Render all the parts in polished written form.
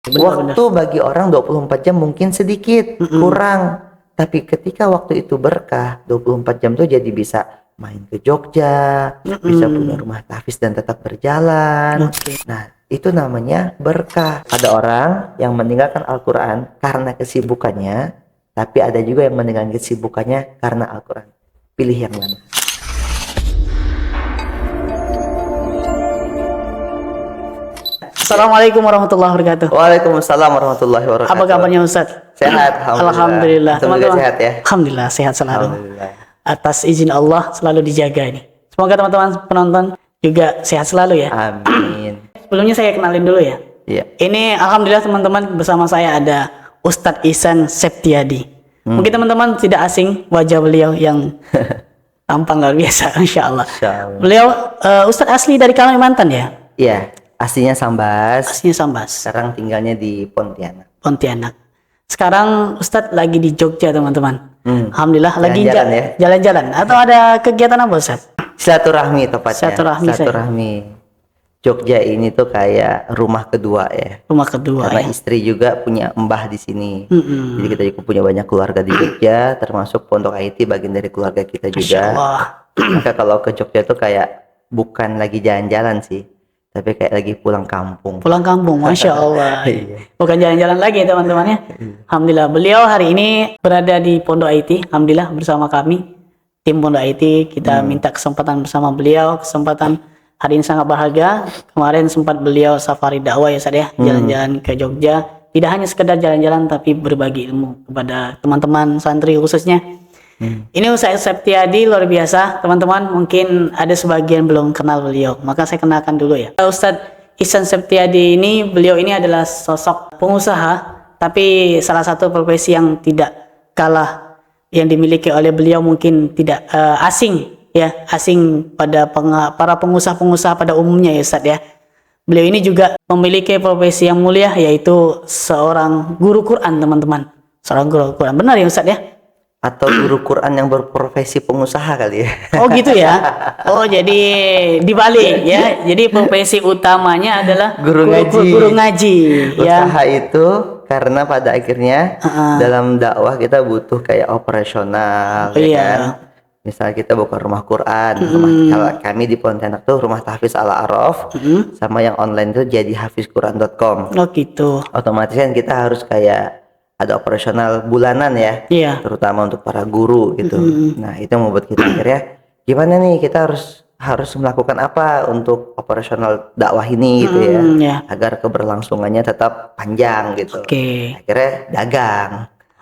Waktu bagi orang 24 jam mungkin sedikit, kurang. Tapi ketika waktu itu berkah, 24 jam tuh jadi bisa main ke Jogja, bisa punya rumah tahfiz dan tetap berjalan. Nah, itu namanya berkah. Ada orang yang meninggalkan Al-Quran karena kesibukannya, tapi ada juga yang meninggalkan kesibukannya karena Al-Quran. Pilih yang mana? Assalamualaikum warahmatullahi wabarakatuh. Waalaikumsalam warahmatullahi wabarakatuh. Apa kabarnya Ustaz? Sehat, Alhamdulillah. Teman-teman sehat ya? Alhamdulillah sehat selalu. Alhamdulillah. Atas izin Allah selalu dijaga ini. Semoga teman-teman penonton juga sehat selalu ya. Amin. Sebelumnya saya kenalin dulu ya. Iya. Ini alhamdulillah teman-teman, bersama saya ada Ustadz Ihsan Septiadi. Mungkin teman-teman tidak asing wajah beliau yang tampang luar biasa, Insya Allah. Beliau Ustadz asli dari Kalimantan ya? Iya, aslinya Sambas. Aslinya Sambas. Sekarang tinggalnya di Pontianak. Pontianak. Sekarang Ustadz lagi di Jogja teman-teman. Alhamdulillah lagi Jalan-jalan ya? Jalan-jalan. Atau ada kegiatan apa Ustadz? Silaturahmi tepatnya. Silaturahmi. Jogja ini tuh kayak rumah kedua ya. Rumah kedua Karena ya. istri juga punya mbah di sini. Jadi kita juga punya banyak keluarga di Jogja, termasuk Pondok IT bagian dari keluarga kita Masya juga. Allah. Maka kalau ke Jogja tuh kayak bukan lagi jalan-jalan sih, tapi kayak lagi pulang kampung. Pulang kampung, Masya Allah. Iya. Bukan jalan-jalan lagi ya teman-teman ya. Alhamdulillah beliau hari ini berada di Pondok IT. Alhamdulillah bersama kami tim Pondok IT. Kita minta kesempatan bersama beliau. Kesempatan hari ini sangat bahagia. Kemarin sempat beliau safari dakwah ya Ustaz ya, jalan-jalan ke Jogja. Tidak hanya sekedar jalan-jalan tapi berbagi ilmu kepada teman-teman santri khususnya. Ini Ustaz Septiadi luar biasa. Teman-teman mungkin ada sebagian belum kenal beliau, maka saya kenalkan dulu ya. Ustaz Ihsan Septiadi ini, beliau ini adalah sosok pengusaha, tapi salah satu profesi yang tidak kalah yang dimiliki oleh beliau mungkin tidak asing ya, asing pada para pengusaha-pengusaha pada umumnya ya Ustaz ya. Beliau ini juga memiliki profesi yang mulia, yaitu seorang guru Quran teman-teman. Seorang guru Quran, benar ya Ustaz ya? Atau guru Quran yang berprofesi pengusaha kali ya. Oh gitu ya. Oh jadi dibalik ya. Jadi profesi utamanya adalah Guru ngaji. Guru ngaji ya. Usaha itu karena pada akhirnya dalam dakwah kita butuh kayak operasional ya kan. Misalnya kita buka rumah Quran, kalau kami di Pontianak tuh rumah tahfiz Al-A'raf, sama yang online tuh jadi hafizquran.com. Oh gitu. Otomatis kan kita harus kayak ada operasional bulanan ya, Iya. terutama untuk para guru gitu. Nah itu membuat kita akhirnya gimana nih, kita harus melakukan apa untuk operasional dakwah ini gitu ya, Ya. agar keberlangsungannya tetap panjang gitu. Oke. Akhirnya dagang.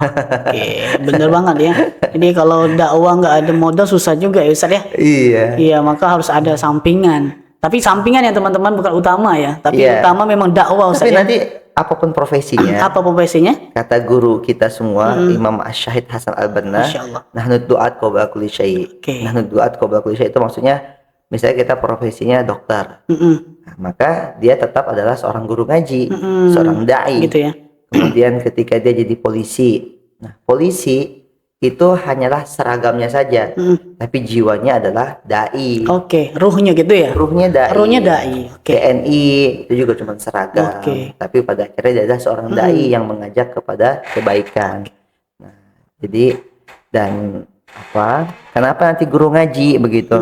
Oke, bener banget ya. Jadi kalau dakwah nggak ada modal susah juga ya Ustaz ya. Iya. Iya, maka harus ada sampingan. Tapi sampingan ya teman-teman, bukan utama ya. Tapi Iya. utama memang dakwah Ustaz Tapi ya. nanti apapun profesinya, Apa profesinya? kata guru kita semua, Imam Asy-Syahid Hasan Al-Banna, Masya Allah. nahnu du'at qabla kulli syai'. Oke. Nahnu du'at qabla kulli syai' itu maksudnya misalnya kita profesinya dokter. Nah, maka dia tetap adalah seorang guru ngaji, seorang dai. Gitu ya. Kemudian ketika dia jadi polisi, nah polisi itu hanyalah seragamnya saja, tapi jiwanya adalah dai. Oke, ruhnya gitu ya. Ruhnya dai. Ruhnya dai. Oke. TNI itu juga cuma seragam, Oke. tapi pada akhirnya dia adalah seorang dai yang mengajak kepada kebaikan. Nah, jadi dan apa? Kenapa nanti guru ngaji begitu?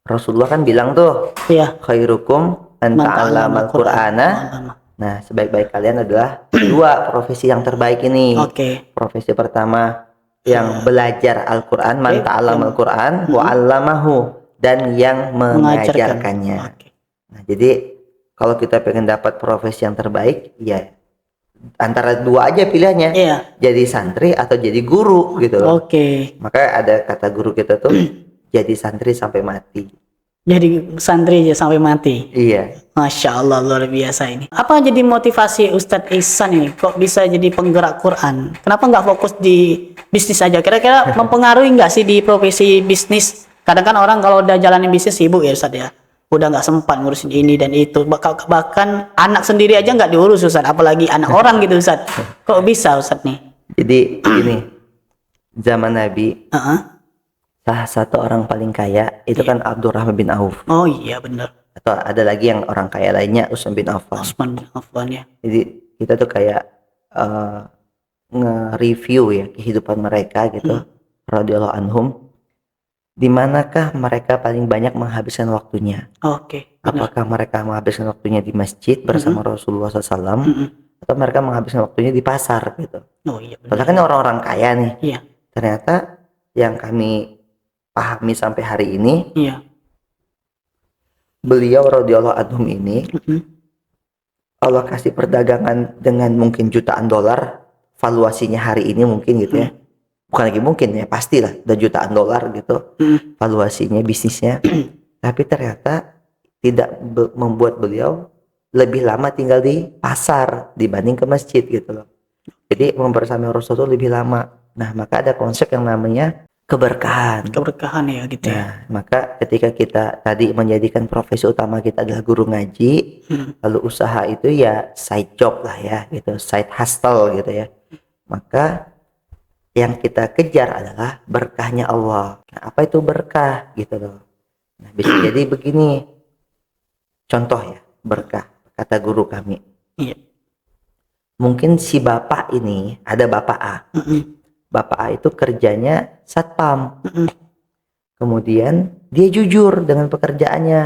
Rasulullah kan bilang tuh, Iya. khairukum an ta'allamal Qur'ana. Nah, sebaik-baik kalian adalah dua profesi yang terbaik ini. Oke. Profesi pertama yang belajar Al-Qur'an, man ta'allamal Qur'an wa 'allamahu, dan yang mengajarkannya. Oke. Nah, jadi kalau kita pengen dapat profesi yang terbaik, ya antara dua aja pilihannya. Iya. Jadi santri atau jadi guru gitu loh. Oke. Maka ada kata guru kita tuh jadi santri sampai mati. Jadi santri aja sampai mati. Iya. Masya Allah, luar biasa ini. Apa jadi motivasi Ustadz Ihsan ini? Kok bisa jadi penggerak Quran? Kenapa nggak fokus di bisnis aja? Kira-kira mempengaruhi nggak sih di profesi bisnis? Kadang kan orang kalau udah jalanin bisnis sibuk ya Ustadz ya. Udah nggak sempat ngurusin ini dan itu. Bahkan anak sendiri aja nggak diurus Ustadz. Apalagi anak orang gitu Ustadz. Kok bisa Ustadz nih? Jadi ini zaman Nabi, Heeh. salah satu orang paling kaya itu kan Abdurrahman bin Auf. Oh iya benar. Atau ada lagi yang orang kaya lainnya, Utsman bin Affan. Utsman bin Affan ya. Jadi kita tuh kayak eh, nge-review ya kehidupan mereka gitu, radhiyallahu anhum, di manakah mereka paling banyak menghabiskan waktunya? Oke, benar. Apakah mereka menghabiskan waktunya di masjid bersama Rasulullah SAW, Mm-mm. atau mereka menghabiskan waktunya di pasar gitu? Oh iya Soalnya benar. kan orang-orang kaya nih. Iya, Ternyata yang kami pahami sampai hari ini, iya. beliau radhiyallahu anhum ini Mm-mm. Allah kasih perdagangan dengan mungkin jutaan dolar, valuasinya hari ini mungkin gitu ya. Bukan lagi mungkin ya, pastilah udah jutaan dolar gitu valuasinya bisnisnya. Tapi ternyata tidak membuat beliau lebih lama tinggal di pasar dibanding ke masjid gitu loh. Jadi membersamai Rasulullah lebih lama. Nah, maka ada konsep yang namanya keberkahan. Keberkahan ya gitu ya. Nah, maka ketika kita tadi menjadikan profesi utama kita adalah guru ngaji, lalu usaha itu ya side job lah ya gitu, side hustle gitu ya. Maka yang kita kejar adalah berkahnya Allah. Nah, apa itu berkah gitu loh. Nah, bisa jadi begini. Contoh ya, berkah kata guru kami. Iya. Mungkin si bapak ini, ada bapak A. Bapak A itu kerjanya satpam. Kemudian dia jujur dengan pekerjaannya,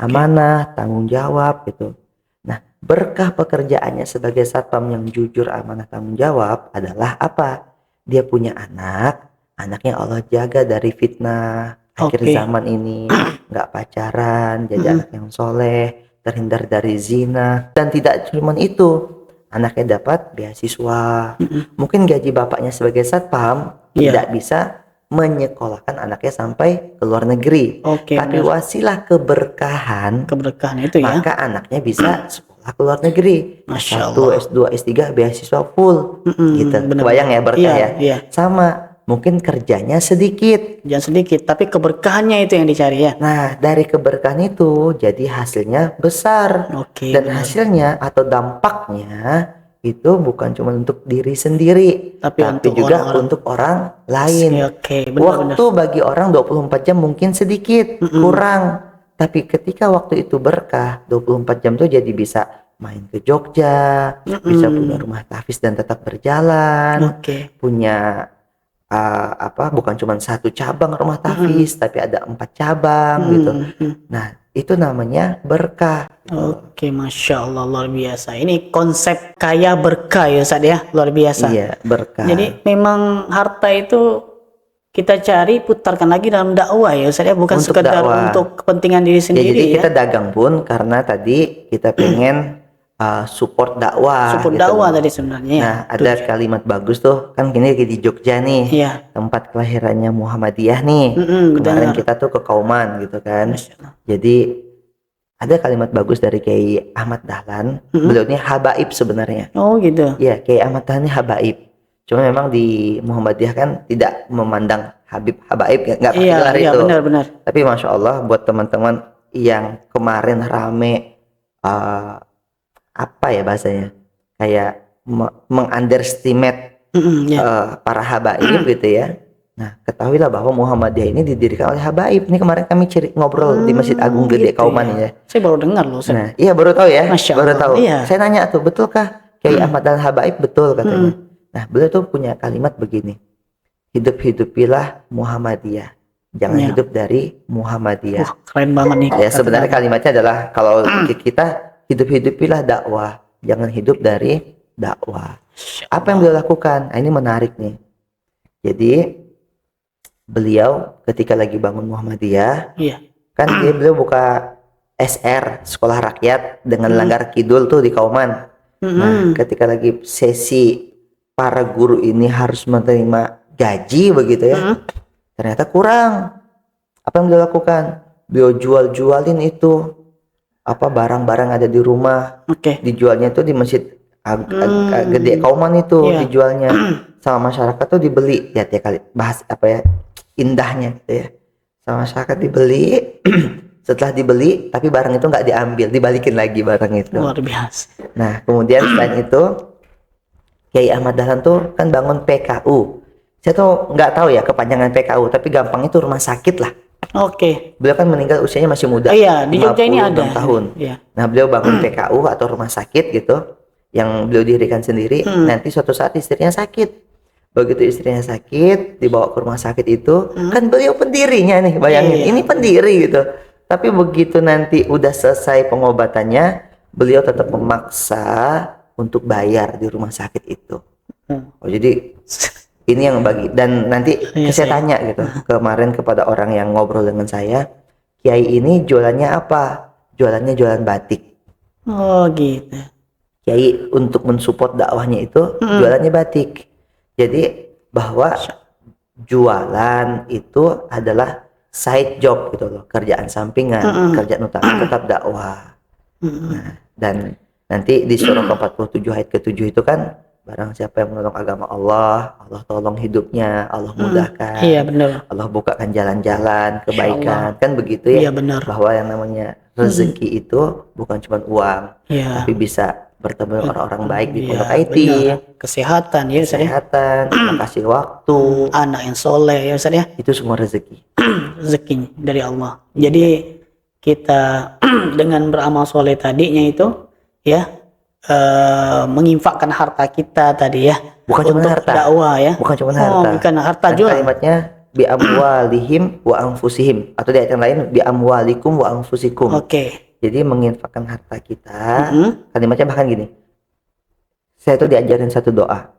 amanah, tanggung jawab gitu. Nah, berkah pekerjaannya sebagai satpam yang jujur, amanah, tanggung jawab adalah apa? Dia punya anak, anaknya Allah jaga dari fitnah akhir zaman ini, nggak pacaran, jadi anak yang soleh, terhindar dari zina, dan tidak cuma itu, anaknya dapat beasiswa. Mungkin gaji bapaknya sebagai satpam tidak bisa menyekolahkan anaknya sampai ke luar negeri, tapi wasilah keberkahan itu ya, maka anaknya bisa sekolah ke luar negeri, S1, S2, S3 beasiswa full gitu. Kebayang ya berkah ya. Sama, mungkin kerjanya sedikit, jangan sedikit, tapi keberkahannya itu yang dicari ya. Nah, dari keberkahan itu jadi hasilnya besar. Dan hasilnya atau dampaknya itu bukan cuma untuk diri sendiri, tapi juga untuk orang lain. Waktu bagi orang 24 jam mungkin sedikit, kurang. Tapi ketika waktu itu berkah, 24 jam tuh jadi bisa main ke Jogja, bisa punya rumah tahfiz dan tetap berjalan, punya bukan cuma satu cabang rumah tahfiz, tapi ada 4 cabang gitu. Nah, itu namanya berkah. Masya Allah, luar biasa. Ini konsep kaya berkah ya Ustaz ya, luar biasa. Iya, berkah. Jadi memang harta itu kita cari, putarkan lagi dalam dakwah ya Ustaz ya, bukan untuk sekedar dakwah, untuk kepentingan diri sendiri ya. Jadi kita dagang pun karena tadi kita pengen support dakwah. Support gitu dakwah tadi sebenarnya. Nah, ada kalimat bagus tuh, kan gini lagi di Jogja nih, tempat kelahirannya Muhammadiyah nih. Kemarin kita tuh ke Kauman gitu kan. Jadi ada kalimat bagus dari Kiai Ahmad Dahlan. Beliau ini habaib sebenarnya. Oh gitu. Iya, Kiai Ahmad Dahlan ini habaib. Cuma memang di Muhammadiyah kan tidak memandang Habib habaib, nggak pakai gelar itu. Iya, benar. Tapi Masya Allah buat teman-teman yang kemarin rame apa ya bahasanya, kayak mengunderestimate para habaib gitu ya. Nah, ketahuilah bahwa Muhammadiyah ini didirikan oleh habaib. Ini kemarin kami ngobrol di Masjid Agung Gede Kauman ya. Saya baru dengar loh. Nah, iya baru tahu ya. Baru tahu. Iya. Saya nanya tuh, betulkah Kiai Ahmad dan habaib? Betul katanya. Nah, beliau tuh punya kalimat begini. Hidup-hidupilah Muhammadiyah. Jangan hidup dari Muhammadiyah. Wah, keren banget nih. Ya, sebenarnya kalimatnya adalah kalau kita hidup-hidupilah dakwah, jangan hidup dari dakwah. Apa yang beliau lakukan? Nah, ini menarik nih. Jadi beliau ketika lagi bangun Muhammadiyah, kan beliau buka SR, Sekolah Rakyat dengan Langgar Kidul tuh di Kauman. Nah, ketika lagi sesi para guru ini harus menerima gaji begitu ya, ternyata kurang. Apa yang beliau lakukan? Beliau jual-jualin itu barang-barang ada di rumah, dijualnya itu di Masjid Gede Kauman itu dijualnya sama masyarakat tuh dibeli. Lihat ya kali bahas indahnya gitu ya, sama masyarakat dibeli. Setelah dibeli tapi barang itu nggak diambil, dibalikin lagi barang itu. Luar biasa. Nah, kemudian selain itu Kiai Ahmad Dahlan tuh kan bangun PKU. Saya tuh nggak tahu ya kepanjangan PKU, tapi gampang itu rumah sakit lah. Beliau kan meninggal usianya masih muda. Iya, di Jogja ini ada. tahun. Nah, beliau bangun PKU atau rumah sakit gitu. yang beliau dirikan sendiri. Nanti suatu saat istrinya sakit. Begitu istrinya sakit, dibawa ke rumah sakit itu, kan beliau pendirinya nih, bayangin. Iya. Ini pendiri gitu. Tapi begitu nanti udah selesai pengobatannya, beliau tetap memaksa untuk bayar di rumah sakit itu. Oh, jadi ini yang bagi, dan nanti Iya, saya tanya gitu kemarin kepada orang yang ngobrol dengan saya, Kiai ini jualannya apa? Jualannya jualan batik. Oh gitu. Kiai untuk mensupport dakwahnya itu jualannya batik. Jadi bahwa jualan itu adalah side job gitu loh, kerjaan sampingan, kerjaan utama tetap dakwah. Nah, dan nanti di surah ke-47 ayat ke-7 itu kan, barang siapa yang menolong agama Allah, Allah tolong hidupnya, Allah mudahkan, Iya benar. Allah bukakan jalan-jalan kebaikan, kan begitu ya. Iya benar. Bahwa yang namanya rezeki itu bukan cuma uang, Iya. tapi bisa bertemu dengan orang-orang baik di Pondok Iya, IT, benar. Kesehatan ya Ustaz ya. kesehatan, kasih waktu, Anak yang soleh ya Ustaz ya. itu semua rezeki. Rezekinya dari Allah. Jadi kita dengan beramal soleh tadinya itu ya menginfakkan harta kita tadi ya, Bukan cuma untuk harta. dakwah ya. Bukan cuma Oh, harta. bukan harta Kan juga. kalimatnya bi amwalihim wa anfusihim, atau di ayat yang lain bi amwalikum wa anfusikum. Oke. Jadi menginfakkan harta kita, kalimatnya bahkan gini. Saya tuh diajarin satu doa.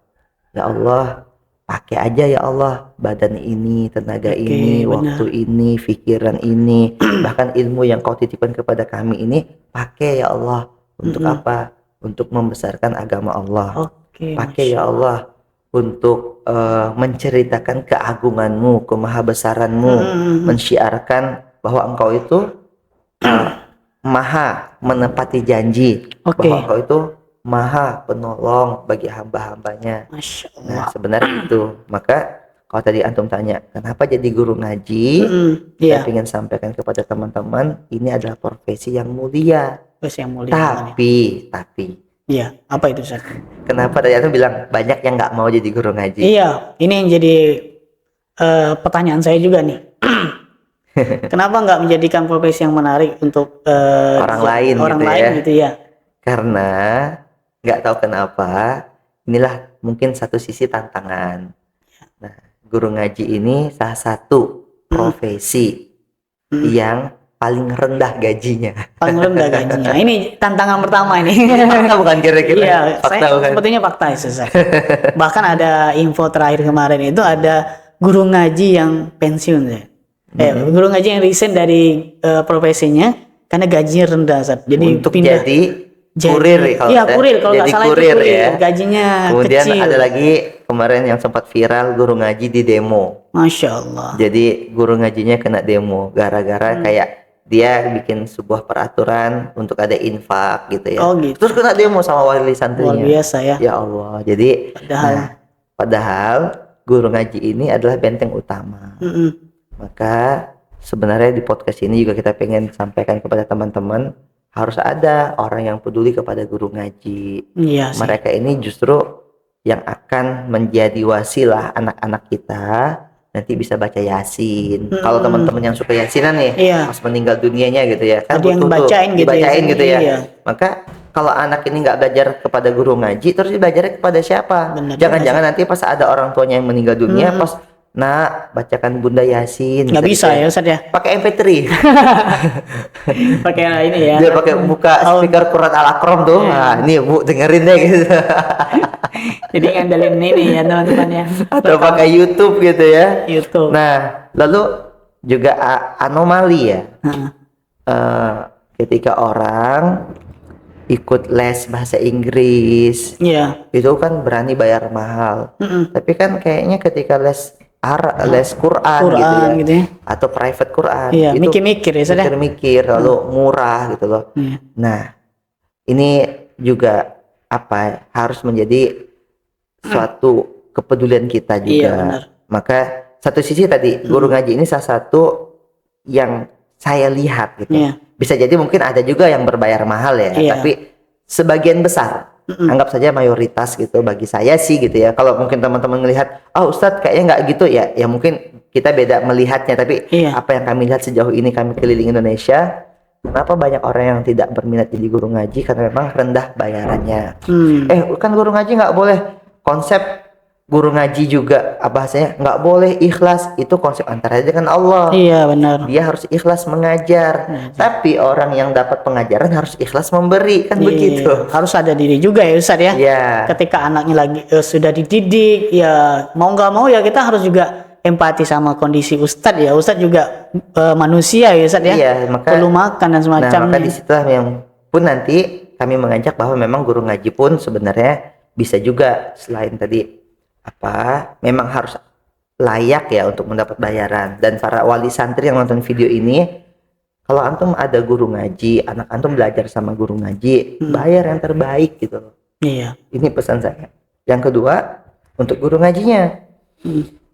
Ya Allah, pakai aja ya Allah badan ini, tenaga Oke, ini, benar. waktu ini, pikiran ini, bahkan ilmu yang kau titipkan kepada kami ini, pakai ya Allah. Untuk apa? Untuk membesarkan agama Allah. Oke. Pakai ya Allah untuk menceritakan keagunganmu, kemahabesaranmu, mensyiarkan bahwa engkau itu maha menepati janji, Oke. bahwa engkau itu maha penolong bagi hamba-hambanya. Masya Allah. Nah, sebenarnya itu. Maka kalau tadi antum tanya, kenapa jadi guru ngaji? Iya. Saya ingin sampaikan kepada teman-teman, ini adalah profesi yang mulia. Terus yang mulia. Tapi, Iya. Apa itu Ustaz? kenapa tadi antum bilang banyak yang nggak mau jadi guru ngaji? Iya. Ini yang jadi pertanyaan saya juga nih. Kenapa nggak menjadikan profesi yang menarik untuk Orang lain orang gitu lain ya. gitu ya? Karena nggak tahu kenapa, inilah mungkin satu sisi tantangan. Nah, guru ngaji ini salah satu profesi yang paling rendah gajinya. Paling rendah gajinya. Ini tantangan pertama ini. Fakta bukan kira-kira? Iya, Fakta saya bukan? sepertinya fakta ya, Ustaz. Bahkan ada info terakhir kemarin itu ada guru ngaji yang pensiun ya. Guru ngaji yang resign dari profesinya karena gajinya rendah, Ustaz. Jadi Untuk pindah jadi kurir ya, iya, kurir kalau nggak jadi salah itu kurir kurir. ya. Gajinya Kemudian kecil. ada lagi kemarin yang sempat viral guru ngaji di demo. Masya Allah. Jadi guru ngajinya kena demo gara-gara kayak dia bikin sebuah peraturan untuk ada infak gitu ya. Oh, gitu. Terus kena demo sama wali Luar santrinya. biasa ya. Ya Allah. Jadi padahal guru ngaji ini adalah benteng utama. Maka sebenarnya di podcast ini juga kita pengen sampaikan kepada teman-teman, harus ada orang yang peduli kepada guru ngaji. Iya sih. Mereka ini justru yang akan menjadi wasilah anak-anak kita nanti bisa baca Yasin. Kalau teman-teman yang suka Yasinan nih, Iya. pas meninggal dunianya gitu ya, kan Ada yang butuh tuh bacain gitu ya, dibacain gitu ya. iya. Maka kalau anak ini nggak belajar kepada guru ngaji, terus dia belajarnya kepada siapa? Benar Jangan-jangan nanti pas ada orang tuanya yang meninggal dunia, pas nak bacakan Bunda Yasin. Nggak bisa gitu ya Ustaz ya. Pakai MP3. Pakai ini ya. Dia pakai buka speaker Quran Al-Akram tuh. Nah, ini Bu dengerin deh gitu. Jadi ngandelin ini ya teman-teman ya. Atau pakai YouTube gitu ya. YouTube. Nah, lalu juga anomali ya. Ketika orang ikut les bahasa Inggris, Iya. itu kan berani bayar mahal. Tapi kan kayaknya ketika les Quran gitu ya, atau private Quran, Iya, itu mikir-mikir ya Ustaz ya. mikir-mikir lalu murah gitu loh. Nah, ini juga apa harus menjadi suatu kepedulian kita juga. Iya, benar. Maka satu sisi tadi guru ngaji ini salah satu yang saya lihat gitu. Iya. Bisa jadi mungkin ada juga yang berbayar mahal ya, Iya. tapi sebagian besar anggap saja mayoritas gitu bagi saya sih gitu ya. Kalau mungkin teman-teman melihat, Ustadz kayaknya nggak gitu ya, ya mungkin kita beda melihatnya. Tapi Iya. apa yang kami lihat sejauh ini kami keliling Indonesia, Kenapa banyak orang yang tidak berminat jadi guru ngaji? Karena memang rendah bayarannya. Kan guru ngaji nggak boleh konsep guru ngaji juga bahasanya nggak boleh ikhlas, itu konsep antara dia dengan Allah. Iya benar. Dia harus ikhlas mengajar. Tapi orang yang dapat pengajaran harus ikhlas memberi, kan Iya, begitu. harus ada diri juga ya Ustaz ya. Iya. Ketika anaknya lagi sudah dididik, ya mau nggak mau ya kita harus juga empati sama kondisi Ustadz ya. Ustadz juga manusia ya Ustadz ya. Iya, maka perlu makan dan Nah, semacamnya. maka disitulah yang pun nanti kami mengajak bahwa memang guru ngaji pun sebenarnya bisa juga selain tadi memang harus layak ya untuk mendapat bayaran. Dan para wali santri yang nonton video ini, kalau antum ada guru ngaji, anak antum belajar sama guru ngaji, bayar yang terbaik gitu loh. Iya. Ini pesan saya. Yang kedua, untuk guru ngajinya,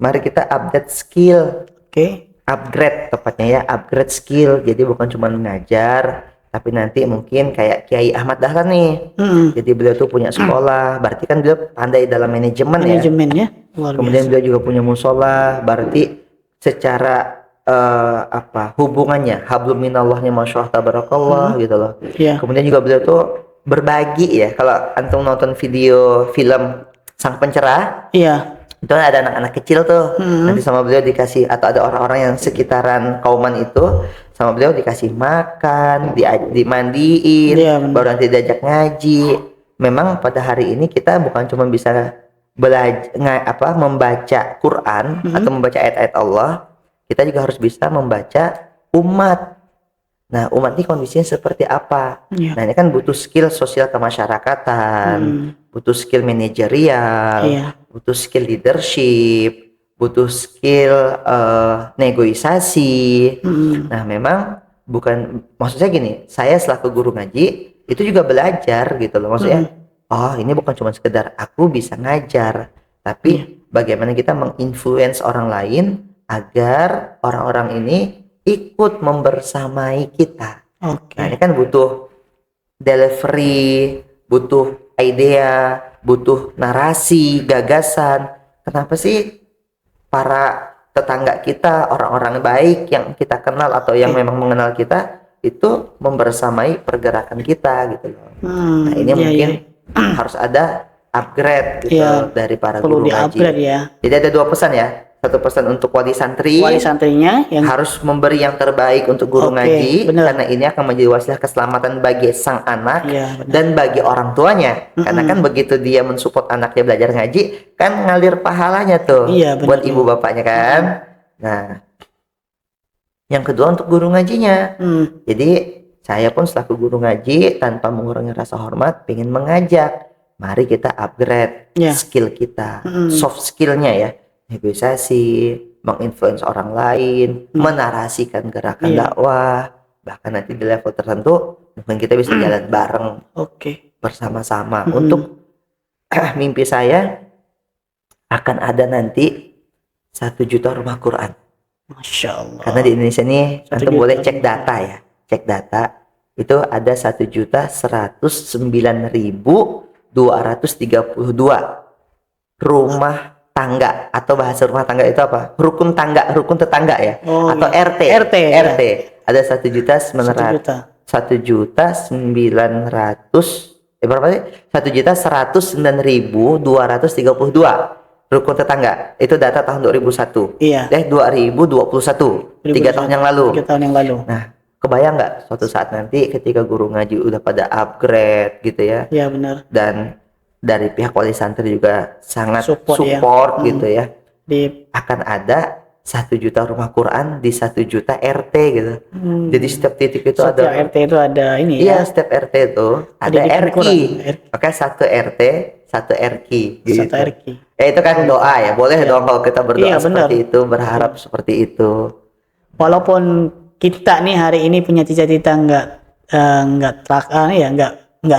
mari kita update skill. Oke. Upgrade tepatnya ya, upgrade skill. Jadi bukan cuma mengajar, tapi nanti mungkin kayak Kiai Ahmad Dahlan nih. Jadi beliau tuh punya sekolah, berarti kan beliau pandai dalam manajemen ya. Manajemennya luar Kemudian biasa. beliau juga punya musola, berarti secara hubungannya hablum minallahnya masyaallah tabarakallah gitu loh. Iya. Kemudian juga beliau tuh berbagi ya. Kalau antum nonton film Sang Pencerah, Iya. itu ada anak-anak kecil tuh, nanti sama beliau dikasih, atau ada orang-orang yang sekitaran kauman itu sama beliau dikasih makan, dimandiin, Iya, benar. baru nanti diajak ngaji. Memang pada hari ini kita bukan cuma bisa membaca Quran atau membaca ayat-ayat Allah, kita juga harus bisa membaca umat. Nah, umat ini kondisinya seperti apa? Iya. Nah, ini kan butuh skill sosial kemasyarakatan, butuh skill manajerial, Iya. butuh skill leadership, butuh skill negosiasi. Nah, memang maksudnya gini, saya selaku guru ngaji itu juga belajar gitu loh. Maksudnya, ini bukan cuma sekedar aku bisa ngajar, tapi bagaimana kita menginfluence orang lain agar orang-orang ini ikut membersamai kita. Oke. Nah, ini kan butuh delivery, butuh idea, butuh narasi, gagasan. Kenapa sih para tetangga kita, orang-orang baik yang kita kenal atau yang memang mengenal kita itu membersamai pergerakan kita gitu loh. Nah, ini mungkin harus ada upgrade gitu dari para Perlu guru ngaji. di-upgrade ya. Jadi ada dua pesan ya. Satu pesan untuk wali santri, Wali santrinya yang harus memberi yang terbaik untuk guru ngaji, bener. karena ini akan menjadi wasilah keselamatan bagi sang anak bener. dan bagi orang tuanya. Karena kan begitu dia mensupport anaknya belajar ngaji, kan ngalir pahalanya tuh Iya, bener. buat ibu bapaknya kan. Nah, yang kedua untuk guru ngajinya. Jadi saya pun selaku guru ngaji tanpa mengurangi rasa hormat, pengen mengajak, mari kita upgrade skill kita, soft skillnya ya. Negosiasi, menginfluence orang lain, menarasikan gerakan dakwah, bahkan nanti di level tertentu mungkin kita bisa jalan bareng bersama-sama. Untuk mimpi saya akan ada nanti 1 juta rumah Quran. Masya Allah. Karena di Indonesia ini nanti boleh cek data ya, cek data itu ada 1.009.232 rumah tangga, atau bahasa rumah tangga itu apa? Rukun tangga, rukun tetangga ya, atau RT. RT. Ada 1.900.1.900 berapa sih? 1.109.232 rukun tetangga. Itu data tahun 2001. Iya. 2021. 3 tahun yang lalu. 3 tahun yang lalu. Nah, kebayang nggak suatu saat nanti ketika guru ngaji udah pada upgrade gitu ya? Iya benar. Dan dari pihak wali santri juga sangat Support gitu ya. Di Akan ada 1 juta rumah Quran di 1 juta RT gitu. Jadi setiap titik itu setiap ada. RT itu ada ini Iya, ya. setiap RT itu ada Pendidikan RQ. Quran. Maka 1 RT, 1 RQ. Gitu. 1 RQ. Itu kan doa ya. Boleh dong kalau kita berdoa Iya, benar. seperti itu, berharap seperti itu. Walaupun kita nih hari ini punya cita-cita nggak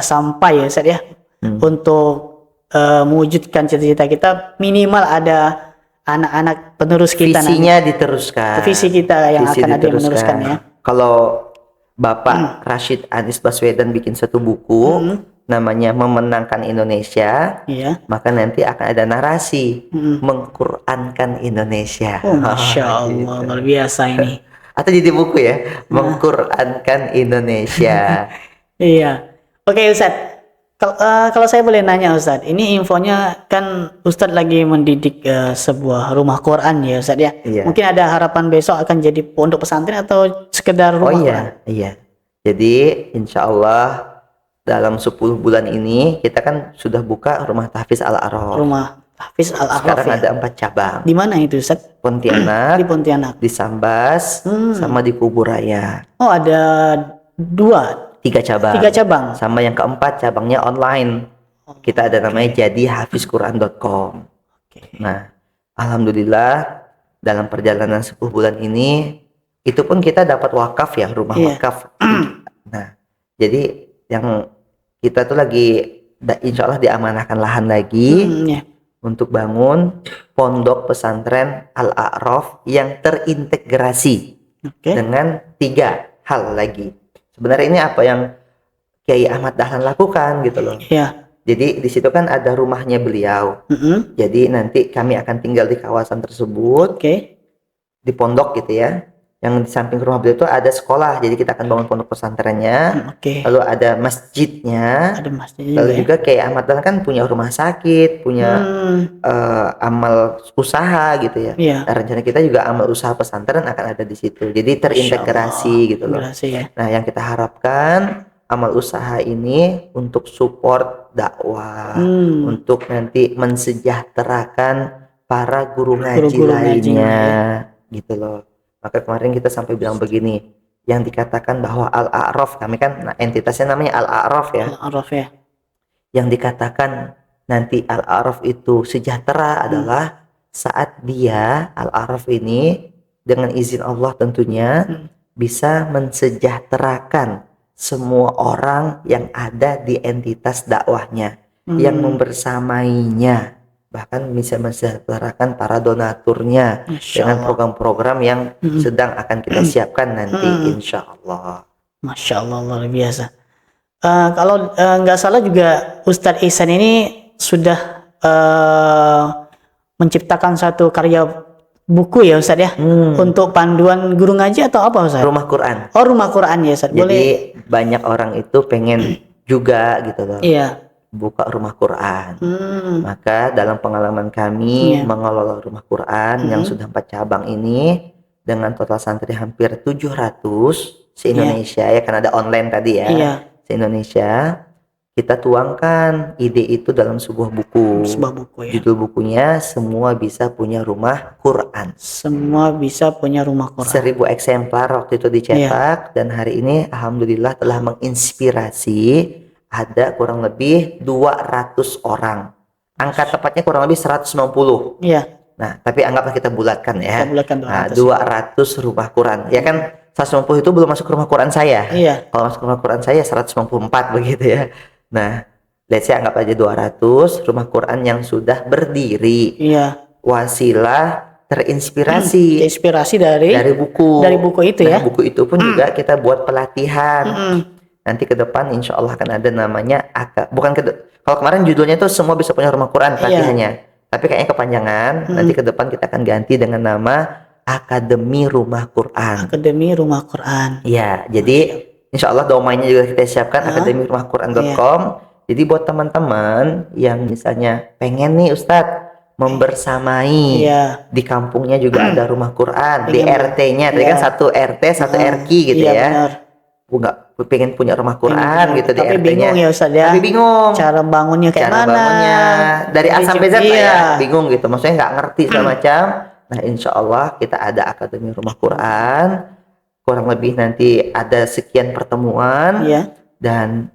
sampai ya Ustaz ya. Untuk mewujudkan cita-cita kita, minimal ada anak-anak penerus kita Visinya diteruskan. Visi kita yang Visi akan ada yang diteruskan. meneruskan ya. Kalau Bapak Rashid Anies Baswedan bikin satu buku namanya Memenangkan Indonesia, Iya. maka nanti akan ada narasi mengqurankan Indonesia. Oh, Masya Allah, luar biasa ini. Atau jadi buku ya, Mengqurankan Indonesia. Iya. Oke Ustadz. Kalau saya boleh nanya Ustadz, ini infonya kan Ustadz lagi mendidik sebuah rumah Quran ya Ustadz ya. Iya. Mungkin ada harapan besok akan jadi pondok pesantren atau sekedar Oh rumah iya, Quran? iya. Jadi insya Allah dalam 10 bulan ini kita kan sudah buka rumah tahfiz Al-A'raf. Rumah Hafiz Al-A'raf Sekarang ya. ada 4 cabang. Di mana itu Ustadz? Pontianak, Di Pontianak. di Sambas, sama di Kuburaya. Oh ada 3 cabang. 3 cabang. Sama yang keempat cabangnya online. Kita ada namanya jadi hafizquran.com. Oke. Nah, alhamdulillah dalam perjalanan 10 bulan ini itu pun kita dapat wakaf ya, rumah Iya. wakaf. Nah, jadi yang kita tuh lagi insya Allah diamanahkan lahan lagi Ya. untuk bangun pondok pesantren Al-A'raf yang terintegrasi Oke. dengan 3 hal lagi. Sebenarnya ini apa yang Kiai Ahmad Dahlan lakukan gitu loh. Ya. Jadi di situ kan ada rumahnya beliau. Mm-mm. Jadi nanti kami akan tinggal di kawasan tersebut, Oke. di pondok gitu ya. Yang di samping rumah beliau itu ada sekolah, jadi kita akan bangun pondok pesantrennya. Oke. Lalu ada masjidnya. Ada masjid Lalu juga ya. juga Kiai Ahmad Dahlan kan punya rumah sakit, punya amal usaha gitu ya. Iya. Nah, rencana kita juga amal usaha pesantren akan ada di situ. Jadi terintegrasi gitu loh. Terintegrasi ya. Nah, yang kita harapkan amal usaha ini untuk support dakwah, untuk nanti mensejahterakan para guru ngaji Guru-guru ngaji, lainnya, gitu loh. Maka kemarin kita sampai bilang begini, yang dikatakan bahwa Al-A'raf, kami kan entitasnya namanya Al-A'raf ya, Al-A'raf ya. yang dikatakan nanti Al-A'raf itu sejahtera adalah saat dia Al-A'raf ini dengan izin Allah tentunya bisa mensejahterakan semua orang yang ada di entitas dakwahnya, yang membersamainya, bahkan bisa mensejahterakan para donaturnya Masya dengan Allah. program-program yang sedang akan kita siapkan nanti insya Allah. Masya Allah luar biasa. Kalau nggak salah juga Ustadz Ihsan ini sudah menciptakan satu karya buku ya Ustadz ya, untuk panduan guru ngaji atau apa Ustadz? Rumah Quran. Oh rumah Quran ya Ustadz. Jadi Boleh? banyak orang itu pengen juga gitu loh Iya. buka rumah Quran. Maka dalam pengalaman kami Iya. mengelola rumah Quran yang sudah 4 cabang ini dengan total santri hampir 700 se-Indonesia ya, kan ada online tadi ya. Iya. Se-Indonesia kita tuangkan ide itu dalam sebuah buku. Sebuah buku ya. Judul bukunya Semua Bisa Punya Rumah Quran. Semua bisa punya rumah Quran. 1000 eksemplar waktu itu dicetak dan hari ini alhamdulillah telah menginspirasi ada kurang lebih 200 orang. Angka tepatnya kurang lebih 190. Iya. Nah, tapi anggaplah kita bulatkan ya. Kita bulatkan Nah, 200. 200 rumah Quran. Ya kan 190 itu belum masuk rumah Quran saya. Iya. Kalau masuk rumah Quran saya 194 begitu ya. Nah, let's say anggap aja 200 rumah Quran yang sudah berdiri. Iya. Wasilah terinspirasi Inspirasi dari dari buku itu Nah, ya. buku itu pun juga kita buat pelatihan. Nanti ke depan insya Allah akan ada namanya kalau kemarin judulnya itu Semua Bisa Punya Rumah Quran pelatihannya. Tapi kayaknya kepanjangan. Nanti ke depan kita akan ganti dengan nama Akademi Rumah Quran. Akademi Rumah Quran. Ya, jadi insya Allah domainnya juga kita siapkan akademimahquran.com. Jadi buat teman-teman yang misalnya pengen nih Ustadz membersamai Iya. di kampungnya juga ada rumah Quran, di Pengen- RT-nya, tadi Iya. kan satu RT, satu RQ gitu Iya, ya. benar. Nggak pengen punya rumah Quran gitu di Tapi RT-nya. bingung ya Ustadz ya. Tapi bingung. Cara bangunnya kayak Cara mana? bangunnya dari A sampai Z lah ya, Iya. bingung gitu. Maksudnya nggak ngerti segala macam. Nah, insya Allah kita ada Akademi Rumah Quran. Kurang lebih nanti ada sekian pertemuan Iya. dan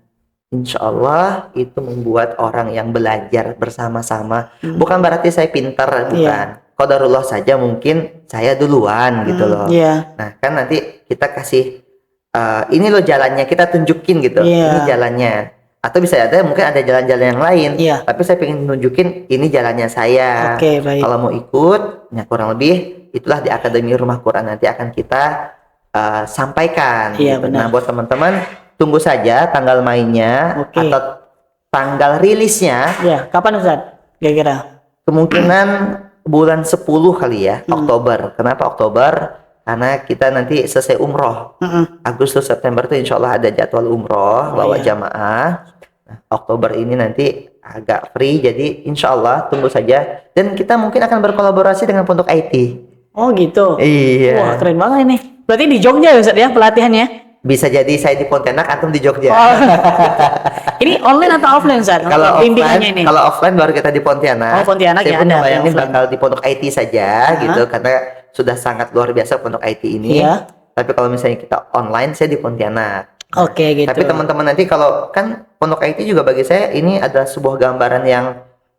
insya Allah itu membuat orang yang belajar bersama-sama. Bukan berarti saya pintar, bukan. Qadarullah saja mungkin saya duluan gitu loh. Iya. Nah, kan nanti kita kasih ini loh jalannya, kita tunjukin gitu. Iya. Ini jalannya. Atau bisa ada mungkin ada jalan-jalan yang lain. Iya. Tapi saya pengen nunjukin ini jalannya saya. Oke, baik. Kalau mau ikut, ya kurang lebih itulah di Akademi Rumah Quran nanti akan kita sampaikan. Iya, gitu. benar. Nah, buat teman-teman tunggu saja tanggal mainnya Oke. atau tanggal rilisnya. Iya. Kapan Ustadz? Kira-kira? Kemungkinan bulan 10 kali ya, Oktober. Kenapa Oktober? karena kita nanti selesai umroh. Agustus September tuh insya Allah ada jadwal umroh bawa jamaah. Nah, Oktober ini nanti agak free, jadi insya Allah tunggu saja. Dan kita mungkin akan berkolaborasi dengan Pondok IT. Oh gitu. Iya. Wah keren banget ini. Berarti di Jogja ya Ustaz ya pelatihannya? Bisa jadi saya di Pontianak, antum di Jogja. Oh. Ini online atau offline Ustaz? Kalau Bimbingannya ini. offline, kalau offline baru kita di Pontianak. Oh, Pontianak saya ya pun ada membayangin offline. bakal di Pondok IT saja gitu, karena sudah sangat luar biasa Pondok IT ini. Iya. Tapi kalau misalnya kita online, saya di Pontianak. Oke gitu. Tapi teman-teman nanti kalau kan Pondok IT juga bagi saya ini adalah sebuah gambaran yang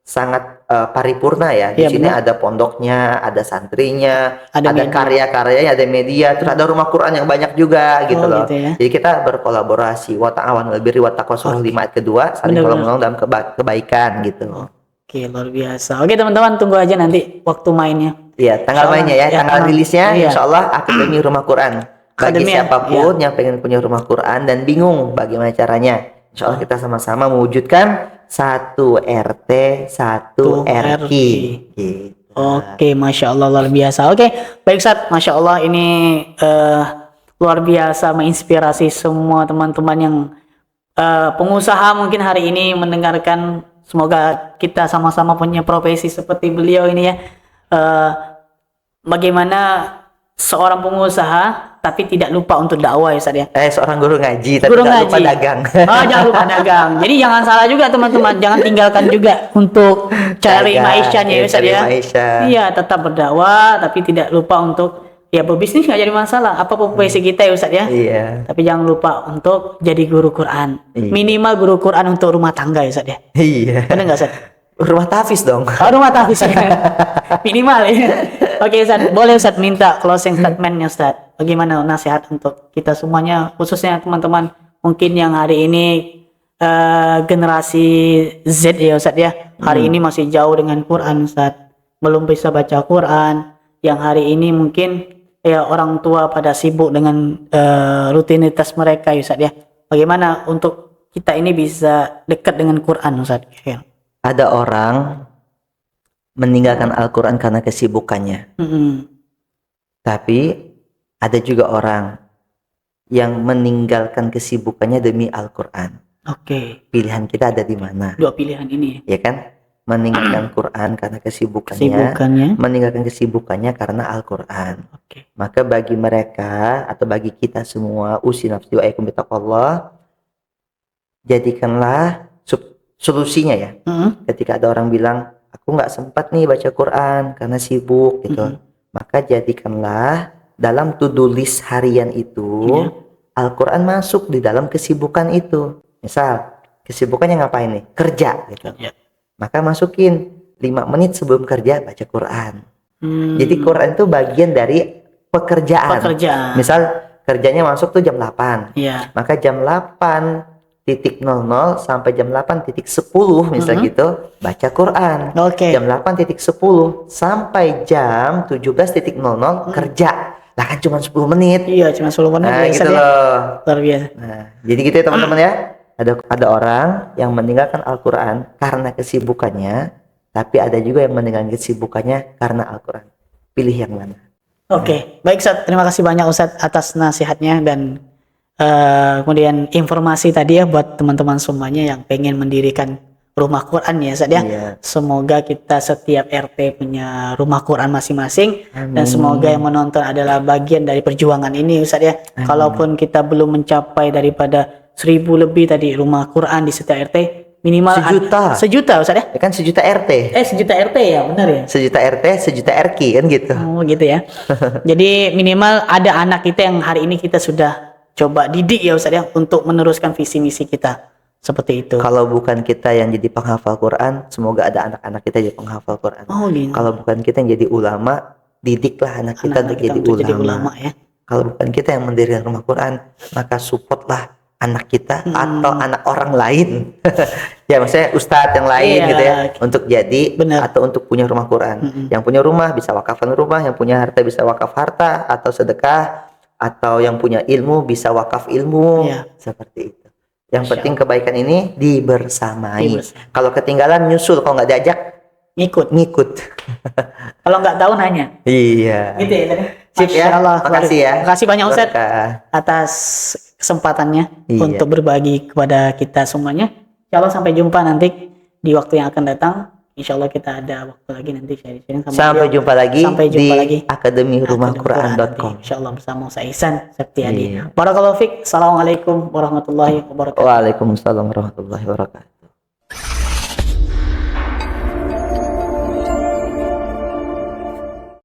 sangat paripurna ya. Di Iya, sini benar. ada pondoknya, ada santrinya, Ada ada media. karya-karyanya, ada media, terus ada rumah Quran yang banyak juga gitu Oh, loh. gitu ya. Jadi kita berkolaborasi, wa ta'awanul birri wat taqwa, surah 5 ayat kedua, saling Benar-benar. tolong-menolong dalam kebaikan gitu. Oke luar biasa. Oke teman-teman tunggu aja nanti waktu mainnya. Iya, tanggal Insya Allah, mainnya ya, ya, tanggal tanggal- rilisnya iya. insya Allah Akademi Rumah Quran. Bagi Akademi, siapapun yang pengen punya rumah Quran dan bingung bagaimana caranya, insya Allah kita sama-sama mewujudkan satu RT, satu RQ. Gitu. Oke, Masya Allah luar biasa. Oke, baik Ustaz, Masya Allah ini luar biasa menginspirasi semua teman-teman yang pengusaha mungkin hari ini mendengarkan. Semoga kita sama-sama punya profesi seperti beliau ini ya. Bagaimana seorang pengusaha tapi tidak lupa untuk dakwah ya Ustaz ya. Seorang guru ngaji tapi Guru tak lupa ngaji. dagang. Oh, jangan lupa dagang. Jadi jangan salah juga teman-teman, jangan tinggalkan juga untuk cari Dagang, maishannya ya Ustaz cari ya. maisha. Iya, tetap berdakwah tapi tidak lupa untuk ya berbisnis nggak jadi masalah. Apa profesi kita ya Ustaz ya. Iya. Tapi jangan lupa untuk jadi guru Quran. Iya. Minimal guru Quran untuk rumah tangga ya Ustaz ya. Iya. Benar nggak Ustaz? Rumah tahfiz dong. Oh, rumah tahfiz minimal ya. Oke Ustaz, boleh Ustaz minta closing statementnya Ustaz. Bagaimana nasihat untuk kita semuanya, khususnya teman-teman mungkin yang hari ini generasi Z ya Ustaz ya. Hari ini masih jauh dengan Quran Ustaz. Belum bisa baca Quran. Yang hari ini mungkin ya orang tua pada sibuk dengan rutinitas mereka ya Ustaz ya. Bagaimana untuk kita ini bisa dekat dengan Quran Ustaz? Ya. Ada orang meninggalkan Al-Quran karena kesibukannya. Tapi ada juga orang yang meninggalkan kesibukannya demi Al-Quran. Oke, Pilihan kita ada di mana? dua pilihan ini. Ya kan? Meninggalkan Quran karena kesibukannya, Kesibukannya. meninggalkan kesibukannya karena Al-Quran. Oke. Maka bagi mereka atau bagi kita semua, usi nafsi wa aikum bitaqwallah, jadikanlah solusinya ya. Ketika ada orang bilang, aku nggak sempat nih baca Quran karena sibuk gitu, maka jadikanlah dalam to-do list harian itu Al-Quran masuk di dalam kesibukan itu. Misal kesibukannya ngapain nih? Kerja gitu. Ya. Maka masukin 5 menit sebelum kerja baca Quran. Jadi Quran itu bagian dari pekerjaan. Misal kerjanya masuk tuh jam 8. Iya. Maka jam 8.00 sampai jam 8.10 misalnya gitu baca Quran. Oke. Jam 8.10 sampai jam 17.00 kerja. Lah kan cuma 10 menit. Iya, cuma 10 menit Nah, ya, gitu Ustaz, ya. loh. Luar biasa. Nah, jadi gitu ya teman-teman ya. Ada orang yang meninggalkan Al-Quran karena kesibukannya, tapi ada juga yang meninggalkan kesibukannya karena Al-Quran. Pilih yang mana? Oke, baik Ustaz. Terima kasih banyak Ustaz atas nasihatnya dan kemudian informasi tadi ya buat teman-teman semuanya yang pengen mendirikan rumah Quran ya Ustaz ya. Iya. Semoga kita setiap RT punya rumah Quran masing-masing dan Amin. semoga yang menonton adalah bagian dari perjuangan ini Ustaz ya. Kalaupun kita belum mencapai daripada 1000 lebih tadi rumah Quran di setiap RT, minimal sejuta Ustaz ya. Ya kan sejuta RT. Sejuta RT ya, benar ya? Sejuta RT, sejuta RQ kan gitu. Oh gitu ya. Jadi minimal ada anak kita yang hari ini kita sudah coba didik ya Ustaz ya untuk meneruskan visi misi kita. Seperti itu. Kalau bukan kita yang jadi penghafal Quran, semoga ada anak-anak kita jadi penghafal Quran. Oh gitu. Kalau bukan kita yang jadi ulama, didiklah anak kita Anak-anak untuk jadi kita ulama. ya. Kalau bukan kita yang mendirikan rumah Quran, maka supportlah anak kita atau anak orang lain. Ya maksudnya ustadz yang lain Iya. gitu ya, untuk jadi Benar. atau untuk punya rumah Quran. Yang punya rumah bisa wakafkan rumah, yang punya harta bisa wakaf harta atau sedekah, atau yang punya ilmu bisa wakaf ilmu. Iya. Seperti itu. Yang Masya penting kebaikan ini dibersamai. Dibersamai. Kalau ketinggalan nyusul, kalau nggak diajak ngikut. ngikut. Kalau nggak tahu nanya. Iya. Gitu ya tadi. Sip ya. Masya Allah. Makasih ya. Makasih banyak Ustaz Berkah. atas kesempatannya Iya. untuk berbagi kepada kita semuanya. Insya Allah sampai jumpa nanti di waktu yang akan datang. Insya Allah kita ada waktu lagi nanti sharing-sharing sama Sampai beliau. jumpa lagi Sampai jumpa di lagi. akademirumahquran.com. Insya Allah bersama Ustaz Ihsan Septiadi. Iya. Barakallahu fiik. Assalamualaikum warahmatullahi wabarakatuh. Waalaikumsalam warahmatullahi wabarakatuh.